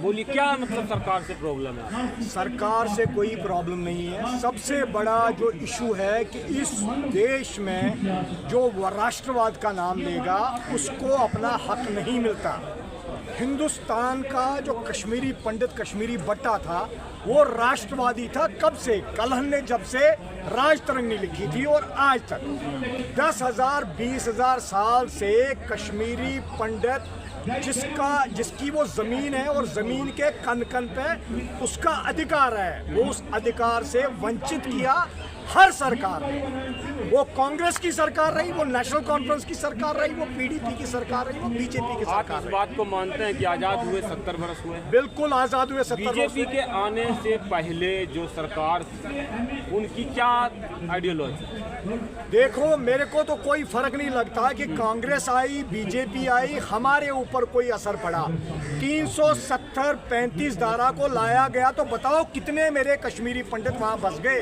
बोलिए क्या मतलब सरकार से प्रॉब्लम है? सरकार से कोई प्रॉब्लम नहीं है। सबसे बड़ा जो इशू है कि इस देश में जो राष्ट्रवाद का नाम लेगा उसको अपना हक नहीं मिलता। हिंदुस्तान का जो कश्मीरी पंडित कश्मीरी बट्टा था वो राष्ट्रवादी था। कब से? कलहन ने जब से राज तरंगी लिखी थी और आज तक 10,000 20,000 साल से कश्मीरी पंडित जिसकी वो जमीन है और जमीन के कन कन पे उसका अधिकार है, वो उस अधिकार से वंचित किया हर सरकार ने। वो कांग्रेस की सरकार रही, वो नेशनल कॉन्फ्रेंस की सरकार रही, वो पीडीपी की सरकार रही, वो बीजेपी की सरकार आप इस बात को मानते हैं कि आजाद हुए 70 वर्ष हुए? बिल्कुल आजाद हुए 70 वर्ष। बीजेपी के आने से पहले जो सरकार उनकी क्या आइडियोलॉजी? देखो, मेरे को तो कोई फर्क नहीं लगता कि कांग्रेस आई बीजेपी आई, हमारे ऊपर कोई असर पड़ा। 370-35 धारा को लाया गया तो बताओ कितने मेरे कश्मीरी पंडित वहां बस गए,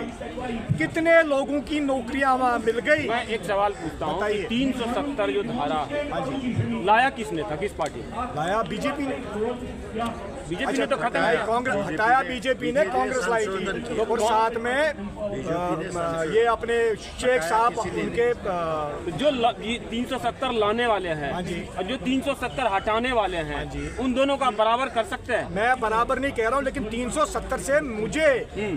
कितने लोगों की नौकरियां वहां मिल गई। मैं एक सवाल पूछता हूँ, 370 जो धारा है लाया किसने था, किस पार्टी ने लाया? बीजेपी ने। बीजेपी ने तो खत्म किया। कांग्रेस हटाया, बीजेपी ने, कांग्रेस लाई थी। और साथ में ये अपने शेख साहब उनके जो 370 लाने वाले हैं और जो 370 हटाने वाले हैं, उन दोनों का बराबर कर सकते हैं? मैं बराबर नहीं कह रहा हूँ, लेकिन 370 से मुझे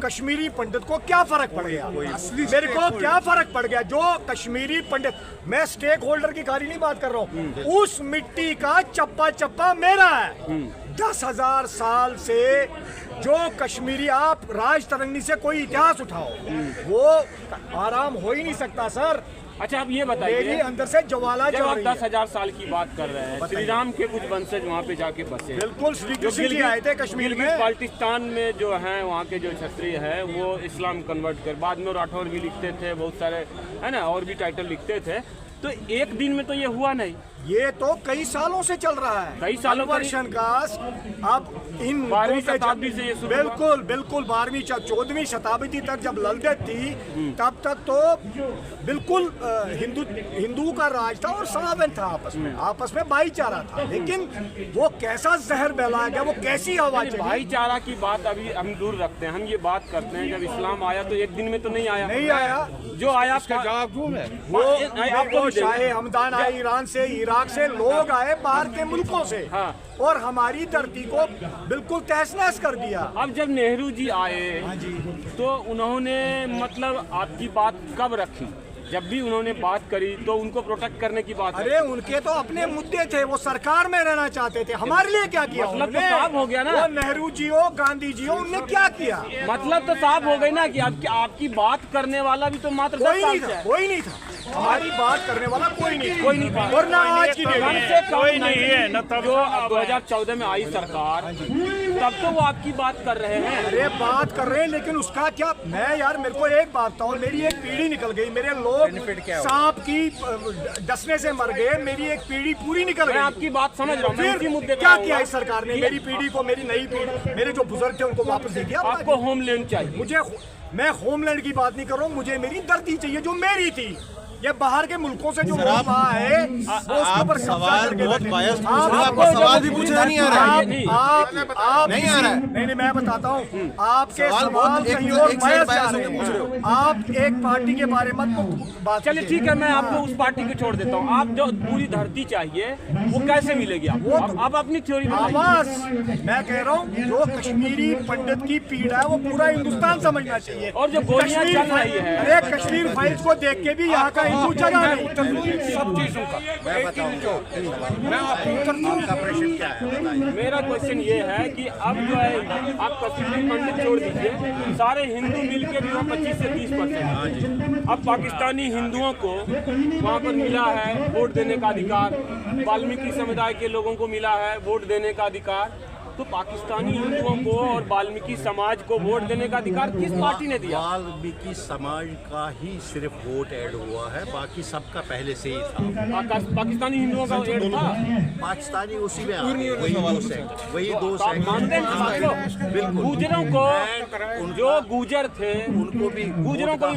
कश्मीरी पंडित को क्या फर्क पड़ गया? मेरे को क्या फर्क पड़ गया? जो कश्मीरी पंडित, मैं स्टेक होल्डर की खाली नहीं बात कर रहा हूँ, उस मिट्टी का चप्पा चप्पा मेरा है। 10,000 साल से जो कश्मीरी, आप राज तरंगी से कोई इतिहास उठाओ, वो आराम हो ही नहीं सकता सर। अच्छा, आप ये बताइए, मेरी अंदर से ज्वाला जब आप 10,000 साल की बात कर रहे हैं, श्री राम के कुछ वंशज वहाँ पे जाके बसे। बिल्कुल, श्री कृष्ण जी आए थे कश्मीर में। बाल्टिस्तान में जो है वहाँ के जो क्षत्रिय है वो इस्लाम कन्वर्ट कर, बाद में राठौर भी लिखते थे, बहुत सारे है ना, और भी टाइटल लिखते थे। तो एक दिन में तो ये हुआ नहीं, ये तो कई सालों से चल रहा है, कई सालों वर्षन का। अब इन 12वीं शताब्दी से ये शुरू बिल्कुल बिल्कुल 12वीं 14वीं शताब्दी तक जब ललदत थी, तब तक तो बिल्कुल हिंदू का राज था और समावन था, आपस में भाईचारा था। लेकिन वो कैसा जहर फैलाया गया, वो कैसी हवा चली। भाईचारा की बात अभी हम दूर रखते हैं, हम ये बात करते हैं जब इस्लाम आया तो एक दिन में तो नहीं आया। जो आया वो शाहे हमदान आए ईरान से, इराक से, लोग आए बाहर के मुल्कों से, और हमारी धरती को बिल्कुल तहस नहस कर दिया। अब जब नेहरू जी आए तो उन्होंने मतलब आपकी बात कब रखी? जब भी उन्होंने बात करी तो उनको प्रोटेक्ट करने की बात। अरे उनके तो अपने मुद्दे थे, वो सरकार में रहना चाहते थे। हमारे लिए क्या किया? मतलब तो साफ हो गया ना, वो नेहरू जी हो, गांधी जी हो, उनने क्या किया? मतलब तो साफ हो गई ना कि आपकी बात करने वाला भी तो मात्र कोई नहीं था। हमारी बात करने वाला कोई नहीं था। और ना आज की कोई नहीं है न। तब 2014 में आई सरकार, तब तो वो आपकी बात कर रहे हैं। अरे बात कर रहे हैं, लेकिन उसका क्या? मैं यार, मेरे को एक बात बताओ, मेरी एक पीढ़ी निकल गई, मेरे लोग सांप की डसने से मर गए, मेरी एक पीढ़ी पूरी निकल गई। मैं आपकी बात समझ रहा हूँ। फिर मुद्दे क्या किया इस सरकार ने? मेरी पीढ़ी को, मेरी नई पीढ़ी, मेरे जो बुजुर्ग थे उनको वापस दे दिया। आपको होमलैंड चाहिए? मैं होमलैंड की बात नहीं कर रहा हूँ, मुझे मेरी धरती चाहिए जो मेरी थी। ये बाहर के मुल्कों से जो लोग है वो उसके ऊपर सवाल बहुत बायस्ड पूछ रहे हैं, आपको सवाल भी पूछना नहीं आ रहा है। नहीं, मैं बताता हूँ, आपके सवाल कहीं और बायस जा रहे हैं। आप एक पार्टी के बारे में बात। चलिए ठीक है, मैं आपको उस पार्टी को छोड़ देता हूँ। आप जो पूरी धरती चाहिए वो कैसे मिलेगी? आप अपनी थ्योरी आवाज, मैं कह रहा हूँ, जो कश्मीरी पंडित की पीड़ा है वो पूरा हिंदुस्तान समझना चाहिए। और जो गोलियां चल रही है, अरे कश्मीर फाइल्स को देख के भी यहाँ का हिंदू जगह नहीं। सब चीजों का मैं आपका प्रश्न क्या है? मेरा क्वेश्चन ये है कि अब जो है आप कश्मीरी पंडित छोड़ दीजिए, सारे हिंदू मिलके भी 25 से 30%। अब पाकिस्तानी हिंदुओं को वहाँ पर मिला है वोट देने का अधिकार, वाल्मीकि समुदाय के लोगों को मिला है वोट देने का अधिकार। तो पाकिस्तानी हिंदुओं को और वाल्मीकि समाज को वोट देने का अधिकार किस पार्टी ने दिया? वाल्मीकि समाज का ही सिर्फ वोट ऐड हुआ है, बाकी सबका पहले से ही था। पाकिस्तानी हिंदुओं का ऐड था? पाकिस्तानी उसी में वही दो बिल्कुल। गुजरों को, जो गुजर थे उनको भी, गुजरों को भी,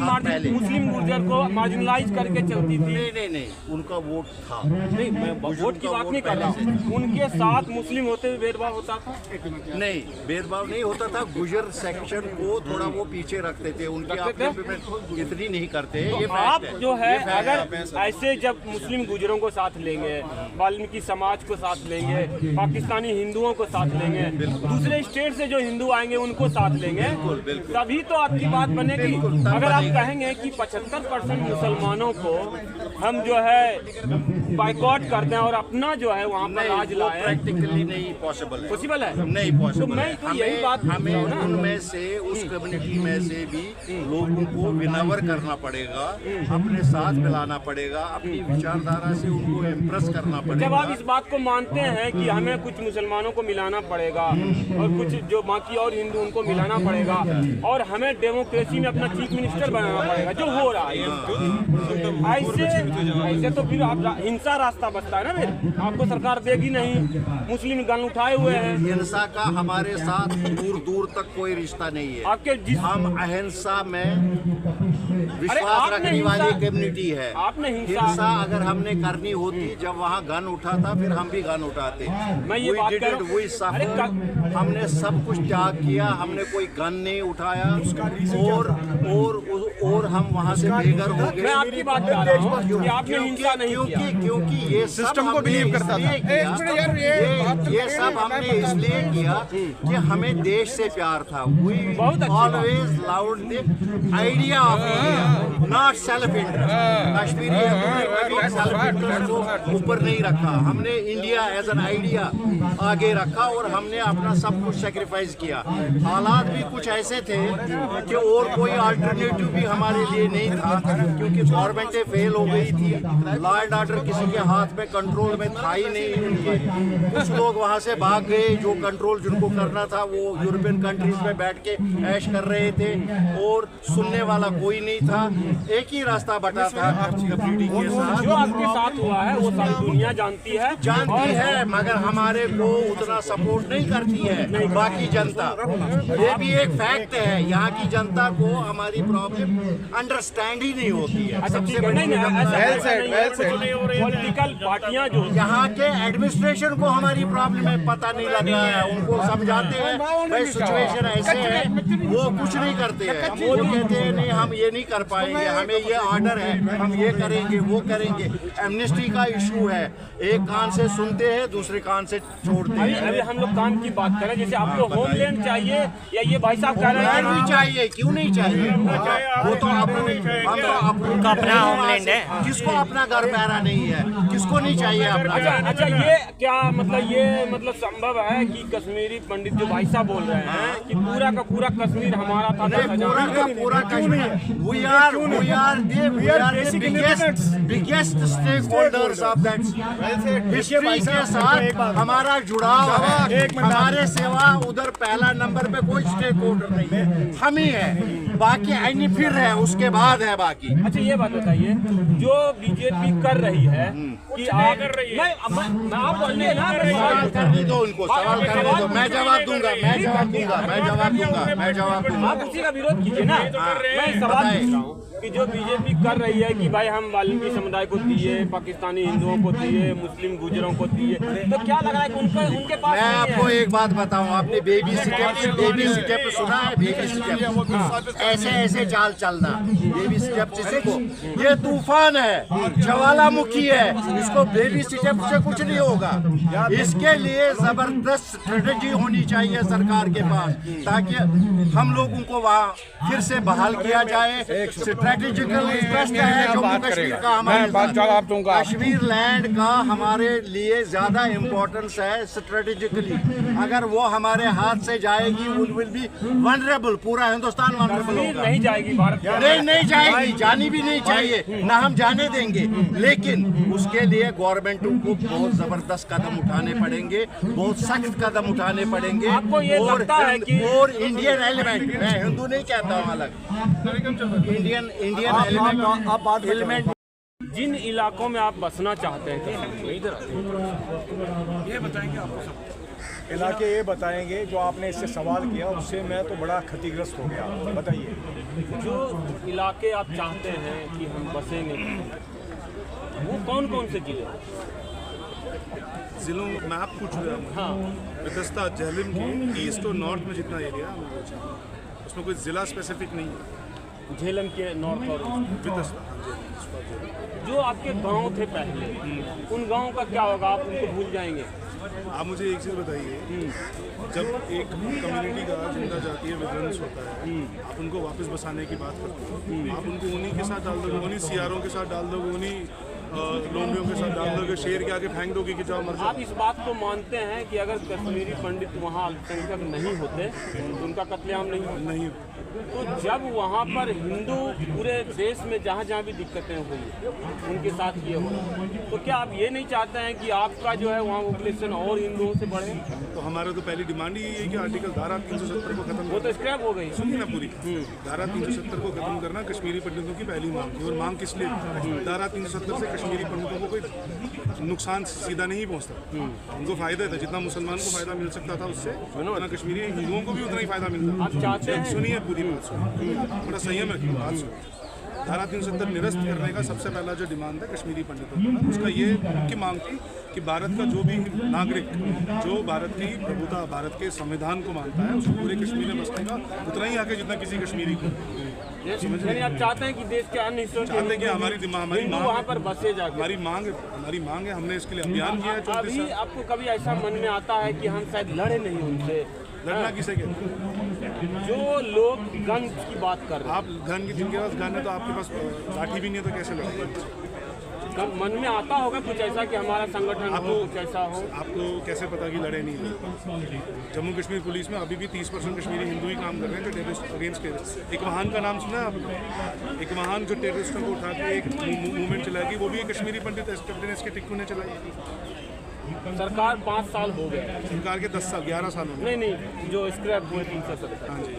मुस्लिम गुजर को मार्जिनलाइज करके चलती थी। नहीं, उनका वोट था। नहीं, मैं वोट की बात नहीं कर रहा हूँ, उनके साथ मुस्लिम होते हुए भेदभाव होता था। नहीं, भेदभाव नहीं होता था। गुजर सेक्शन को थोड़ा वो पीछे रखते थे, उनके अपने पे इतनी नहीं करते। ये आप फैक्ट है। जो है ये फैक्ट अगर ऐसे जब मुस्लिम गुजरों को साथ लेंगे, वाल्मीकि समाज को साथ लेंगे, पाकिस्तानी हिंदुओं को साथ लेंगे, दूसरे स्टेट से जो हिंदू आएंगे उनको साथ लेंगे, तभी तो आपकी बात बनेगी। अगर आप कहेंगे कि 75% मुसलमानों को हम जो है बाइकआउट कर दें और अपना जो है वहाँ पर राज लाएं, प्रैक्टिकली नहीं पॉसिबल है। नहीं पॉसिबल। तो मैं तो यही बात हमें उनमें से, उस कम्युनिटी में से भी लोगों को विनवर करना पड़ेगा, अपने साथ मिलाना पड़ेगा, अपनी विचारधारा से उनको इम्प्रेस करना पड़ेगा। जब आप इस बात को मानते हैं कि हमें कुछ मुसलमानों को मिलाना पड़ेगा और कुछ जो बाकी और हिंदू उनको मिलाना पड़ेगा और हमें डेमोक्रेसी में अपना चीफ मिनिस्टर बनाना पड़ेगा, जो हो रहा है, ऐसे तो फिर आप हिंसा रास्ता बचता है ना। फिर आपको सरकार देगी नहीं, मुस्लिम गन उठाए हुए हैं। हिंसा का हमारे साथ दूर दूर तक कोई रिश्ता नहीं है। आपके हम अहिंसा में विश्वास रखने वाली कम्युनिटी है। आपने हिंसा अगर हमने करनी होती, जब वहाँ गन उठा था, फिर हम भी गन उठाते। मैं ये बात कर रहा हूं। हमने सब कुछ त्याग किया, हमने कोई गन नहीं उठाया और हम वहाँ से बेघर हो गए। मैं आपकी बात कर रहा हूं कि आपने हिंसा नहीं किया, क्योंकि ये सिस्टम को बिलीव करता था। ये सब हमने इसलिए किया कि हमें देश से प्यार था। We always loud the idea of India, not self interest. Kashmiri कभी सेल्फ इंटरेस्ट को ऊपर नहीं रखा, हमने इंडिया एज एन आइडिया आगे रखा और हमने अपना सब कुछ सेक्रीफाइस किया। हालात भी कुछ ऐसे थे कि और कोई अल्टरनेटिव भी हमारे लिए नहीं था, क्योंकि गवर्नमेंटें फेल हो गई थी, लॉ एंड ऑर्डर किसी के हाथ में कंट्रोल में था ही नहीं। कुछ लोग वहाँ से भाग गए, जो कंट्रोल जिनको करना था वो यूरोपियन कंट्रीज में बैठ के ऐश कर रहे थे और सुनने वाला कोई नहीं था। एक ही रास्ता बटा था कम्युनिटी के साथ। जो आपके साथ हुआ है वो सारी दुनिया जानती है, मगर हमारे को उतना सपोर्ट नहीं करती है बाकी जनता। ये भी एक फैक्ट है, यहाँ की जनता को हमारी प्रॉब्लम अंडरस्टैंड ही नहीं होती है। सबसे बड़ी पॉलिटिकल पार्टियां जो यहाँ के एडमिनिस्ट्रेशन को हमारी प्रॉब्लम है पता नहीं लग रहा है। उनको समझाते हैं भाई सिचुएशन ऐसे है, वो कुछ नहीं करते हैं। वो कहते हैं नहीं हम ये नहीं कर पाएंगे, हमें ये ऑर्डर है, हम ये करेंगे वो करेंगे। एमनेस्टी का इशू है, एक कान से सुनते हैं दूसरे कान से छोड़ते हैं। अभी हम लोग काम की बात करें, जैसे आपको होमलैंड चाहिए या ये भाई साहब कह रहे हैं नहीं चाहिए, क्यों नहीं चाहिए? वो तो अपना होमलैंड है, किसको अपना घर प्यारा नहीं है, किसको नहीं चाहिए अपना? अच्छा ये क्या मतलब, ये मतलब संभव है कि कश्मीरी पंडित जो भाई साहब बोल रहे हैं कि पूरा का पूरा कश्मीर हमारा था? पूरा का पूरा Kashmir, we are the biggest stakeholders of that history के साथ हमारा जुड़ाव है। हमारे सेवा उधर पहला नंबर पे कोई स्टेक होल्डर नहीं है, हम ही है। बाकी अन्य फिर है, उसके बाद है बाकी। अच्छा ये बात बताइए, जो बीजेपी कर रही है कि आप आप बोलिए ना, सवाल करने दो उनको, सवाल करने दो, मैं जवाब दूंगा। आप उसी का विरोध कीजिए ना। मैं सवाल पूछ रहा हूँ कि जो बीजेपी कर रही है कि भाई हम वाल्मीकि समुदाय को दिए, पाकिस्तानी हिंदुओं को दिए, मुस्लिम गुजरों को दिए, तो क्या लग रहा है कि उनके पास? मैं आपको एक बात बताऊं, आपने बेबी स्टेप सुना है? बेबी स्टेप ऐसे ऐसे चाल चलना, बेबी स्टेप जिसे को, ये तूफान है, ज्वालामुखी है, इसको बेबी स्टेप से कुछ नहीं होगा। इसके लिए जबरदस्त स्ट्रेटेजी होनी चाहिए सरकार के पास, ताकि हम लोगों को वहाँ फिर से बहाल किया जाए। स्ट्रेटेजिकल इंटरेस्ट है जम्मू कश्मीर का, हमारे कश्मीर लैंड का हमारे लिए ज्यादा इम्पोर्टेंस है स्ट्रेटेजिकली। अगर वो हमारे हाथ से जाएगी, विल बी वनरेबल, पूरा हिंदुस्तान वनरेबल होगा। नहीं जाएगी भारत, नहीं जाएगी, जानी भी नहीं चाहिए, ना हम जाने देंगे। लेकिन उसके लिए गवर्नमेंट को बहुत जबरदस्त कदम उठाने पड़ेंगे, बहुत सख्त कदम उठाने पड़ेंगे। आपको ये लगता है कि और इंडियन एलिमेंट, मैं हिंदू नहीं कहता हूँ अलग, इंडियन एलिमेंट जिन इलाकों में आप बसना चाहते हैं, इधर ये बताएंगे आपको इलाके, ये बताएंगे जो आपने इससे सवाल किया, उससे मैं तो बड़ा क्षतिग्रस्त हो गया। बताइए, जो इलाके आप चाहते हैं कि हम बसेंगे, वो कौन कौन से जिले? जिलों मैप पूछ रहे हैं। हाँ विदस्ता झेलम के ईस्ट और नॉर्थ में जितना एरिया है उसमें कोई ज़िला स्पेसिफिक नहीं है। झेलम के नॉर्थ और विदस्ता जो आपके गांव थे पहले, उन गांव का क्या होगा? आप उनको भूल जाएंगे? आप मुझे एक चीज़ बताइए, जब एक कम्युनिटी का जिंदा जातीय विध्वंस होता है, आप उनको वापस बसाने की बात करते हो, आप उनको उन्हीं के साथ डाल दोगे, उन्हीं सियारों के साथ डाल दोगे, उन्हीं लोमड़ियों के साथ डाल दोगे, शेर के आगे फेंक दोगे कि जाओ मर जाओ। आप इस बात को मानते हैं कि अगर कश्मीरी पंडित वहाँ अल्पसंख्यक नहीं होते तो उनका कत्लेआम नहीं होता? नहीं, तो जब वहाँ पर हिंदू पूरे देश में जहाँ जहाँ भी दिक्कतें हुई उनके साथ ये हो, तो क्या आप ये नहीं चाहते हैं कि आपका जो है वहाँ पॉपुलेशन और हिंदुओं से बढ़े? तो हमारा तो पहली डिमांड ही यही है कि आर्टिकल धारा 370 को खत्म वो तो स्क्रैप हो गई। सुनिए ना पूरी, धारा 370 को खत्म करना कश्मीरी पंडितों की पहली मांग थी। और मांग किस लिए? धारा 370 से कश्मीरी पंडितों को कोई नुकसान सीधा नहीं पहुंचता, उनको फायदा था। जितना मुसलमान को फायदा मिल सकता था उससे, उतना कश्मीरी हिंदुओं को भी उतना ही फायदा मिलता। आप चाहते हैं? सुनिए पूरी बात सुनिए, थोड़ा संयम रखिए, बात सुनिए। धारा 370 निरस्त करने का सबसे पहला जो डिमांड था कश्मीरी पंडितों का, उसका ये की मांग थी कि भारत का जो भी नागरिक जो भारत की प्रभुता, भारत के संविधान को मानता है, उसको पूरे कश्मीर में बसने का उतना ही आके जितना किसी कश्मीरी को। यानी आप चाहते हैं कि देश के अन्य हिस्सों चाहते हैं कि हमारी हिंदू वहाँ पर बसे जाके? हमारी मांग है, हमने इसके लिए अभियान किया है 34 अभी साल। आपको कभी ऐसा मन में आता है कि हम शायद लड़े नहीं उनसे? लड़ना किसे कहते हैं? जो लोग गन की बात कर रहे हैं, आप घन की, जिनके पास घन है तो आपके पास लाठी भी नहीं है तो कैसे लड़ेंगे? मन में आता होगा कुछ ऐसा कि हमारा संगठन हो, कुछ ऐसा हो? आपको कैसे पता कि लड़े नहीं? जम्मू कश्मीर पुलिस में अभी भी 30% कश्मीरी हिंदू ही काम कर रहे हैं जो टेररिस्ट अगेंस्ट टेररिस्ट। एक महान का नाम सुना है आपने? एक महान जो टेररिस्टों को उठा के एक मूवमेंट चलाएगी, वो भी एक कश्मीरी पंडित कैप्टन एस के टिक्कू ने चलाई। सरकार 5 साल हो गए, सरकार के 10 साल 11 साल हो गए। नहीं जो स्क्रैप हुए 370। हाँ जी,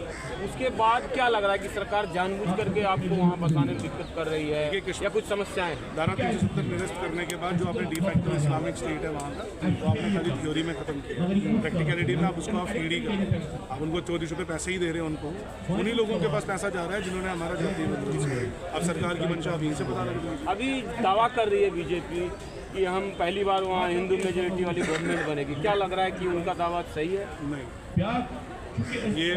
उसके बाद क्या लग रहा है कि सरकार जानबूझ करके आपको वहाँ बसाने में दिक्कत कर रही है या कुछ समस्याएं हैं? धारा 370 निरस्त करने के बाद जो आपने डिफैक्टो इस्लामिक स्टेट है वहाँ का, तो आपने खाली थ्योरी में खत्म किया। प्रैक्टिकलिटी में आप उसको आप फीड ही कर रहे हैं। आप उनको 24 रुपये पैसे ही दे रहे हैं उनको, उन्हीं लोगों के पास पैसा जा रहा है जिन्होंने हमारा जातीय विध्वंस किया। अब सरकार की मंशा अभी से पता लग रही है। अभी दावा कर रही है बीजेपी कि हम पहली बार वहाँ हिंदू मेजोरिटी वाली गवर्नमेंट बनेगी। क्या लग रहा है कि उनका दावा सही है? नहीं, ये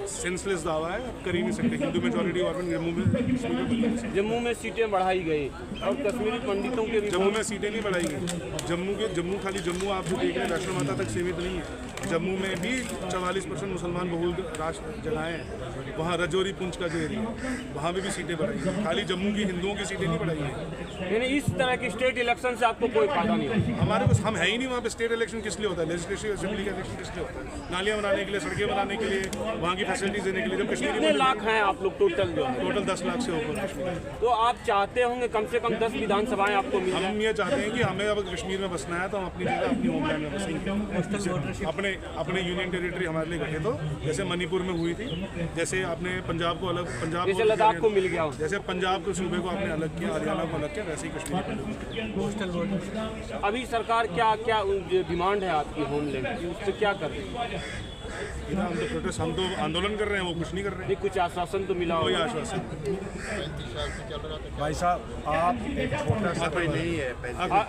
सेंसलेस दावा है, कर ही नहीं सकते। हिंदू मेजॉरिटी गवर्नमेंट जम्मू में सीटें बढ़ाई गई और कश्मीरी पंडितों के भी जम्मू में सीटें नहीं बढ़ाई गई। जम्मू खाली जम्मू आप जो देख रहे हैं वैष्णो माता तक सीमित नहीं है। जम्मू में भी 44% मुसलमान बहुल राष्ट्र जगहें हैं। वहाँ रजौरी पुंछ का जो एरिया वहाँ पे भी सीटें बढ़ाई हैं। खाली जम्मू की हिंदुओं की सीटें नहीं बढ़ाई हैं। यानी इस तरह की स्टेट इलेक्शन से आपको कोई फायदा नहीं होगा? हमारे पास हम है ही नहीं वहाँ पे। स्टेट इलेक्शन किस लिए होता है? लेजिस्लेटिव असेंबली का इलेक्शन किस लिए होता है? नालियाँ बनाने के लिए, सड़कें बनाने के लिए, वहाँ की फैसिलिटीज देने के लिए। जब कितने कश्मीर लाख हैं आप लोग टोटल जो है? टोटल 10 लाख से ऊपर कश्मीर। तो आप चाहते होंगे कम से कम 10 विधानसभाएं आपको मिल जाए? हम ये चाहते हैं कि हमें अब कश्मीर में बसना है तो हम अपनी जगह अपनी होमलैंड में बसेंगे। अपने यूनियन टेरिटरी हमारे लिए गठित हो, जैसे मणिपुर में हुई थी, जैसे आपने पंजाब को अलग, पंजाब जैसे लद्दाख को मिल गया हो, जैसे पंजाब के सूबे को आपने अलग किया, हरियाणा को अलग किया, वैसे ही कश्मीर को। अभी सरकार क्या क्या डिमांड है आपकी होमलैंड की, उससे क्या कर रही है? हम तो आंदोलन कर रहे हैं, वो कुछ नहीं कर रहे हैं। नहीं, कुछ आश्वासन तो मिला कोई होगा? आश्वासन भाई साहब, आप एक छोटा सा नहीं है।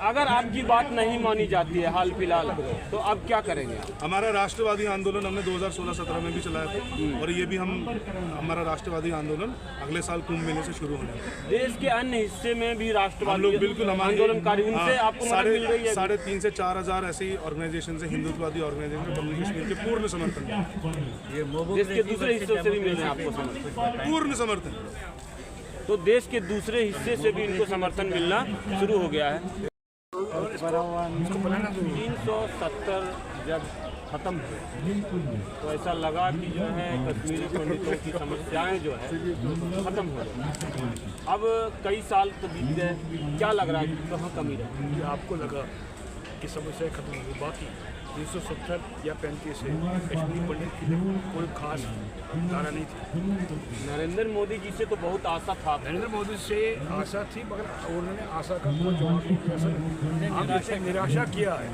अगर आपकी बात नहीं मानी जाती है हाल फिलहाल, तो अब क्या करेंगे? हमारा राष्ट्रवादी आंदोलन हमने 2016-17 में भी चलाया था, और ये भी हमारा राष्ट्रवादी आंदोलन अगले साल कुंभ मेले से शुरू होने है। देश के अन्य हिस्से में भी राष्ट्रवादी लोग बिल्कुल हमारे आंदोलनकारी, उनसे आपको मदद मिल रही है? 3,500 से 4,000 ऐसी ऑर्गेनाइजेशन से, हिंदुत्ववादी ऑर्गेनाइजेशन जम्मू कश्मीर के पूर्ण समर्थन, देश के दूसरे हिस्सों से भी मिल रहे हैं आपको समर्थन? पूर्ण समर्थन। तो देश के दूसरे हिस्से से भी इनको समर्थन मिलना शुरू हो गया है। 370 जब खत्म हुए तो ऐसा लगा कि जो है कश्मीरी पंडितों की समस्याएं जो है खत्म हो गई। अब कई साल तो बीत गए, क्या लग रहा है कि कहाँ कमी रही? आपको लगा कि समस्याएं खत्म हो गई, बाकी 370 या 35 से कश्मीरी पंडित के लिए कोई खास धारा नहीं थी। नरेंद्र मोदी जी से तो बहुत आशा था। नरेंद्र मोदी से आशा थी, मगर उन्होंने आशा का कोई जवाब नहीं दिया। हम जैसे निराशा किया है।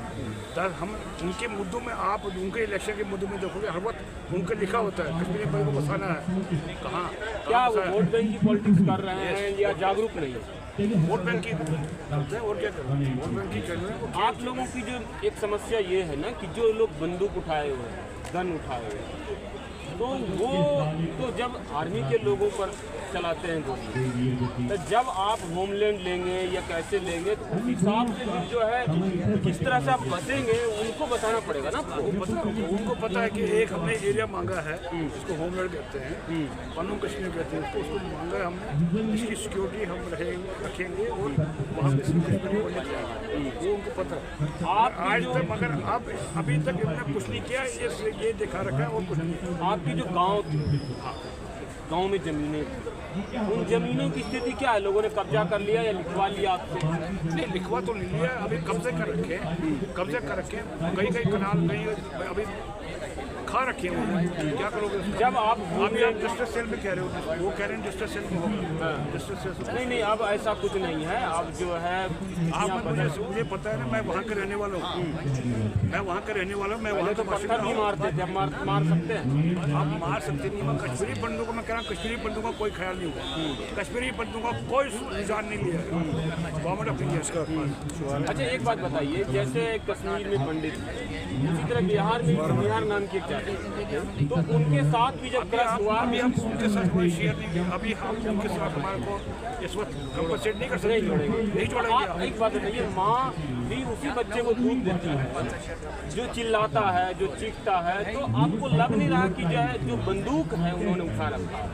हम उनके मुद्दों में, आप उनके इलेक्शन के मुद्दों में देखोगे हर वक्त उनका लिखा होता है कश्मीरी पंडित को बसाना है। कहाँ क्या वो वोट बैंक की पॉलिटिक्स कर रहे हैं या जागरूक नहीं है? वोट बैंक की करते हैं और क्या करते हैं, वोट बैंक की कर रहे हैं। आप लोगों की जो एक समस्या ये है ना कि जो लोग बंदूक उठाए हुए हैं, गन उठाए हुए हैं, तो वो तो जब आर्मी के लोगों पर चलाते हैं गोली, तो जब आप होमलैंड लेंगे या कैसे लेंगे तो उस हिसाब से फिर जो है किस तरह से आप बचेंगे उनको बताना पड़ेगा ना आपको। उनको पता है कि एक हमने एरिया मांगा है, इसको होमलैंड कहते हैं, पन्नू कश्मीर कहते हैं उसको मांगा है हमने, इसकी सिक्योरिटी हम रखेंगे और वहाँ पे सिक्योरिटी होनी चाहिए, वो उनको पता है। आप आज तक मगर आप अभी तक इन्होंने कुछ नहीं किया, ये दिखा रखा है और कुछ नहीं। आपकी जो गांव में ज़मीनें थी, उन ज़मीनों की स्थिति क्या है? लोगों ने कब्जा कर लिया या लिखवा लिया आपसे? नहीं, लिखवा तो नहीं लिया, अभी कब्जे कर रखे, कई कनाल कहीं अभी खा रखे हैं। क्या करोगे? जब आप अभी आप डिस्ट्रिक्ट सेल में कह रहे हो, वो कह रहे हैं डिस्ट्रिक्ट सेल में होगा, डिस्ट्रिक्ट सेल नहीं, अब ऐसा कुछ नहीं है। अब जो है आप मुझे पता है ना, मैं वहाँ का रहने वाला हूँ, मैं वहाँ का रहने वाला हूँ, मैं वहाँ तो पत्थर भी मारते थे, अब मार सकते हैं? आप मार सकते नहीं। मैं कश्मीरी पंडितों को मैं कह रहा हूँ, कश्मीरी पंडितों का कोई ख्याल नहीं हुआ, कश्मीरी पंडितों का कोई रुझान नहीं लिया गवर्नमेंट ऑफ इंडिया इसका। अच्छा, एक बात बताइए, जैसे कश्मीर में पंडित, उसी तरह बिहार में बिहार नाम की एक जाति है, तो उनके साथ भी जब क्रश हुआ, अभी हम उनके साथ कोई शेयर नहीं किया, अभी हम उनके साथ हमारे को इस वक्त कंपनसेट नहीं कर सकते, नहीं जोड़ेंगे। एक बात बताइए, माँ भी उसी बच्चे को दूध देती है जो चिल्लाता है, जो चीखता है, तो आपको लग नहीं रहा कि जो है जो बंदूक है उन्होंने उठा रखा है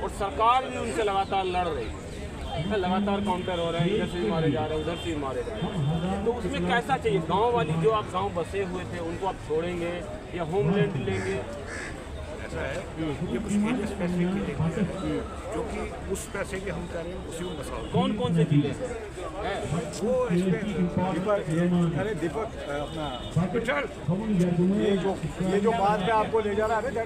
और सरकार भी उनसे लगातार लड़ रही है, लगातार काउंटर हो रहे हैं, इधर से भी मारे जा रहे हैं, उधर से भी मारे जा रहे हैं, तो उसमें कैसा चाहिए? गांव वाली जो आप गांव बसे हुए थे उनको आप छोड़ेंगे या होमलैंड लेंगे? ऐसा है, ये कुछ एरिया स्पेसिफिक के लिए जो कि उस पैसे के हम कह रहे हैं उसी में बसाओ। कौन कौन से जिले हैं वो इसमें अरे दीपक अपना चल ये जो बात में आपको ले जा रहा है